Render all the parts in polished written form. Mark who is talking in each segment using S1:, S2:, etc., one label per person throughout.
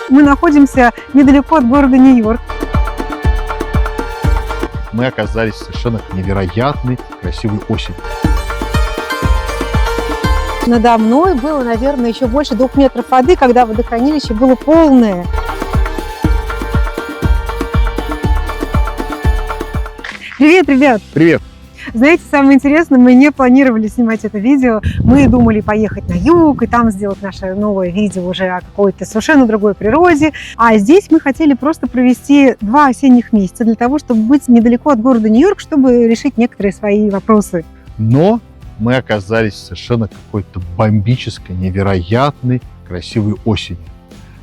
S1: Мы находимся недалеко от города Нью-Йорк.
S2: Мы оказались в совершенно невероятной красивой осени.
S1: Надо мной было, наверное, еще больше 2 метров воды, когда водохранилище было полное. Привет, ребят!
S2: Привет!
S1: Знаете, самое интересное, мы не планировали снимать это видео. Мы думали поехать на юг и там сделать наше новое видео уже о какой-то совершенно другой природе. А здесь мы хотели просто провести 2 осенних месяца для того, чтобы быть недалеко от города Нью-Йорк, чтобы решить некоторые свои вопросы.
S2: Но мы оказались в совершенно какой-то бомбической, невероятной, красивой осени.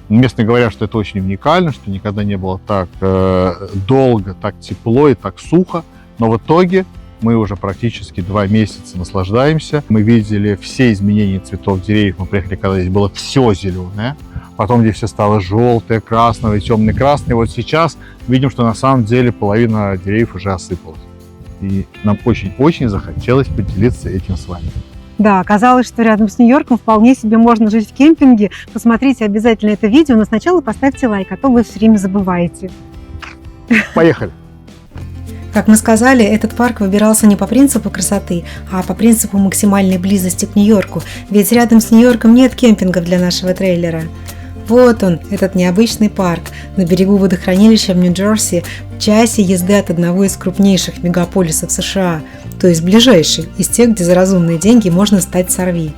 S2: Местные говорят, что это очень уникально, что никогда не было так долго, так тепло и так сухо. Но в итоге мы уже практически 2 месяца наслаждаемся. Мы видели все изменения цветов деревьев. Мы приехали, когда здесь было все зеленое. Потом здесь все стало желтое, красное, темный красный. И вот сейчас видим, что на самом деле половина деревьев уже осыпалась. И нам очень-очень захотелось поделиться этим с вами.
S1: Да, оказалось, что рядом с Нью-Йорком вполне себе можно жить в кемпинге. Посмотрите обязательно это видео, но сначала поставьте лайк, а то вы все время забываете.
S2: Поехали!
S3: Как мы сказали, этот парк выбирался не по принципу красоты, а по принципу максимальной близости к Нью-Йорку, ведь рядом с Нью-Йорком нет кемпингов для нашего трейлера. Вот он, этот необычный парк, на берегу водохранилища в Нью-Джерси, в часе езды от одного из крупнейших мегаполисов США, то есть ближайший, из тех, где за разумные деньги можно стать сорви.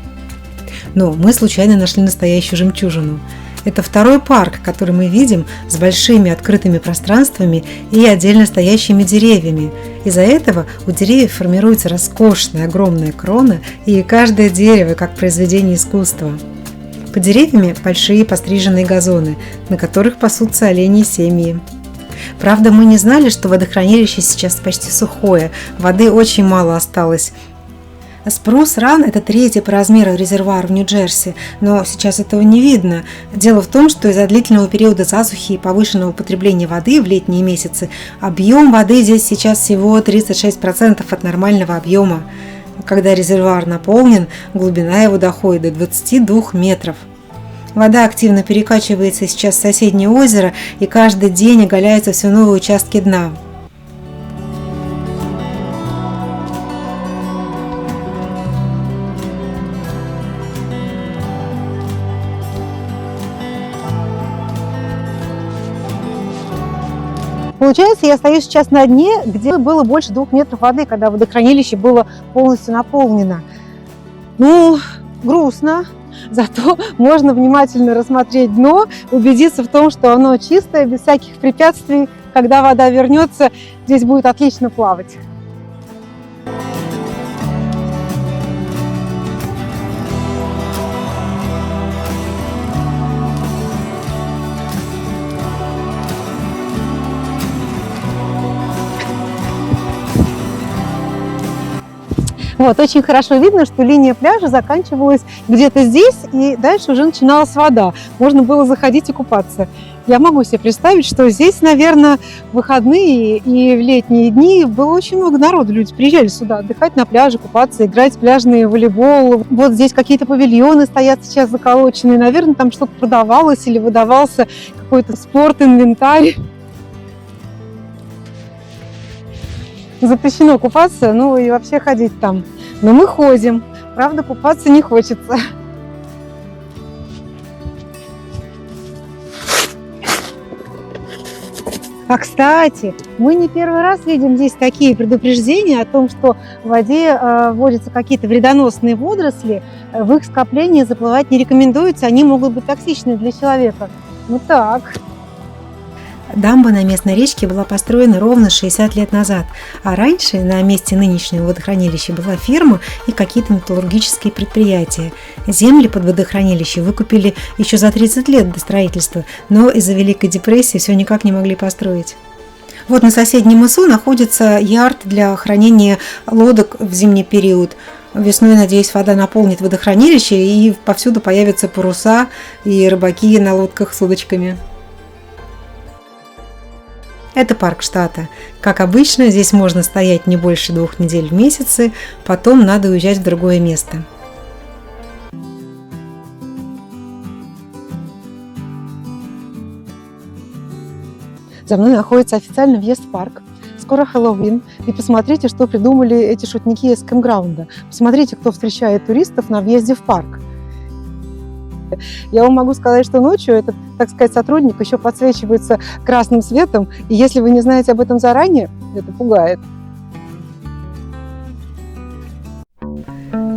S3: Но мы случайно нашли настоящую жемчужину. Это второй парк, который мы видим с большими открытыми пространствами и отдельно стоящими деревьями. Из-за этого у деревьев формируется роскошная огромная крона, и каждое дерево как произведение искусства. Под деревьями большие постриженные газоны, на которых пасутся оленьи семьи. Правда, мы не знали, что водохранилище сейчас почти сухое, воды очень мало осталось. Спрус Ран – это 3-й по размеру резервуар в Нью-Джерси, но сейчас этого не видно. Дело в том, что из-за длительного периода засухи и повышенного потребления воды в летние месяцы объем воды здесь сейчас всего 36% от нормального объема. Когда резервуар наполнен, глубина его доходит до 22 метров. Вода активно перекачивается сейчас в соседнее озеро, и каждый день оголяются все новые участки дна.
S1: Получается, я стою сейчас на дне, где было больше 2 метров воды, когда водохранилище было полностью наполнено. Ну, грустно, зато можно внимательно рассмотреть дно, убедиться в том, что оно чистое, без всяких препятствий. Когда вода вернется, здесь будет отлично плавать. Вот, очень хорошо видно, что линия пляжа заканчивалась где-то здесь, и дальше уже начиналась вода. Можно было заходить и купаться. Я могу себе представить, что здесь, наверное, в выходные и в летние дни было очень много народу. Люди приезжали сюда отдыхать на пляже, купаться, играть в пляжный волейбол. Вот здесь какие-то павильоны стоят сейчас заколоченные. Наверное, там что-то продавалось или выдавался какой-то спорт-инвентарь. Запрещено купаться, ну и вообще ходить там. Но мы ходим. Правда, купаться не хочется. А, кстати, мы не первый раз видим здесь такие предупреждения о том, что в воде водятся какие-то вредоносные водоросли. В их скоплении заплывать не рекомендуется, они могут быть токсичны для человека. Ну так.
S3: Дамба на местной речке была построена ровно 60 лет назад, а раньше на месте нынешнего водохранилища была ферма и какие-то металлургические предприятия. Земли под водохранилище выкупили еще за 30 лет до строительства, но из-за Великой депрессии все никак не могли построить. Вот на соседнем мысу находится ярд для хранения лодок в зимний период. Весной, надеюсь, вода наполнит водохранилище и повсюду появятся паруса и рыбаки на лодках с удочками. Это парк штата. Как обычно, здесь можно стоять не больше 2 недель в месяц, потом надо уезжать в другое место.
S1: За мной находится официальный въезд в парк. Скоро Хэллоуин. И посмотрите, что придумали эти шутники из кэмпграунда. Посмотрите, кто встречает туристов на въезде в парк. Я вам могу сказать, что ночью этот, так сказать, сотрудник еще подсвечивается красным светом. И если вы не знаете об этом заранее, это пугает.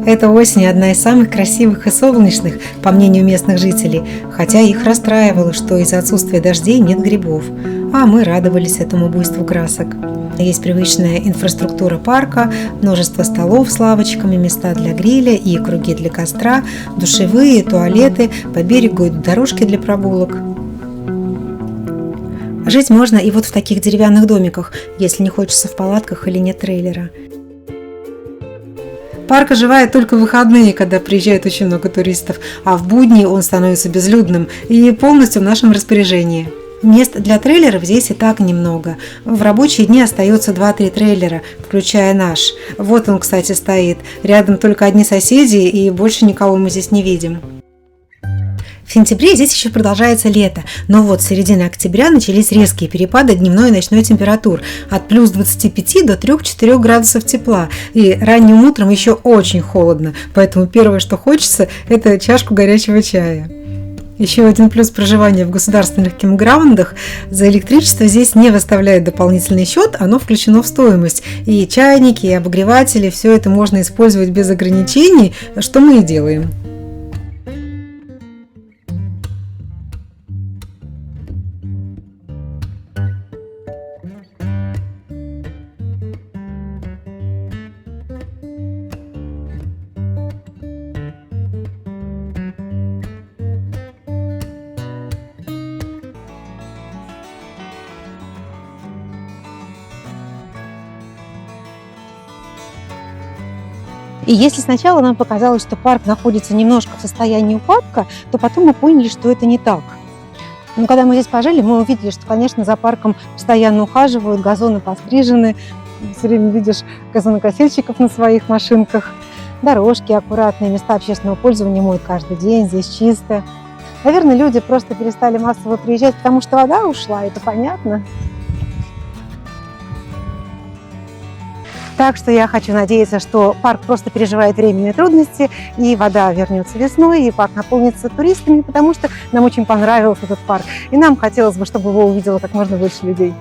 S3: Эта осень одна из самых красивых и солнечных, по мнению местных жителей, хотя их расстраивало, что из-за отсутствия дождей нет грибов, а мы радовались этому буйству красок. Есть привычная инфраструктура парка, множество столов с лавочками, места для гриля и круги для костра, душевые, туалеты, по берегу идут дорожки для прогулок. Жить можно и вот в таких деревянных домиках, если не хочется в палатках или нет трейлера. Парк оживает только в выходные, когда приезжает очень много туристов, а в будни он становится безлюдным и полностью в нашем распоряжении. Мест для трейлеров здесь и так немного. В рабочие дни остается 2-3 трейлера, включая наш. Вот он, кстати, стоит. Рядом только одни соседи, и больше никого мы здесь не видим. В сентябре здесь еще продолжается лето, но вот с середины октября начались резкие перепады дневной и ночной температур от плюс 25 до 3-4 градусов тепла, и ранним утром еще очень холодно, поэтому первое, что хочется, это чашку горячего чая. Еще один плюс проживания в государственных кемпграундах – за электричество здесь не выставляют дополнительный счет, оно включено в стоимость. И чайники, и обогреватели – все это можно использовать без ограничений, что мы и делаем.
S1: И если сначала нам показалось, что парк находится немножко в состоянии упадка, то потом мы поняли, что это не так. Но когда мы здесь пожили, мы увидели, что, конечно, за парком постоянно ухаживают, газоны пострижены, все время видишь газонокосильщиков на своих машинках, дорожки аккуратные, места общественного пользования моют каждый день, здесь чисто. Наверное, люди просто перестали массово приезжать, потому что вода ушла, это понятно. Так что я хочу надеяться, что парк просто переживает временные трудности, и вода вернется весной, и парк наполнится туристами, потому что нам очень понравился этот парк, и нам хотелось бы, чтобы его увидело как можно больше людей.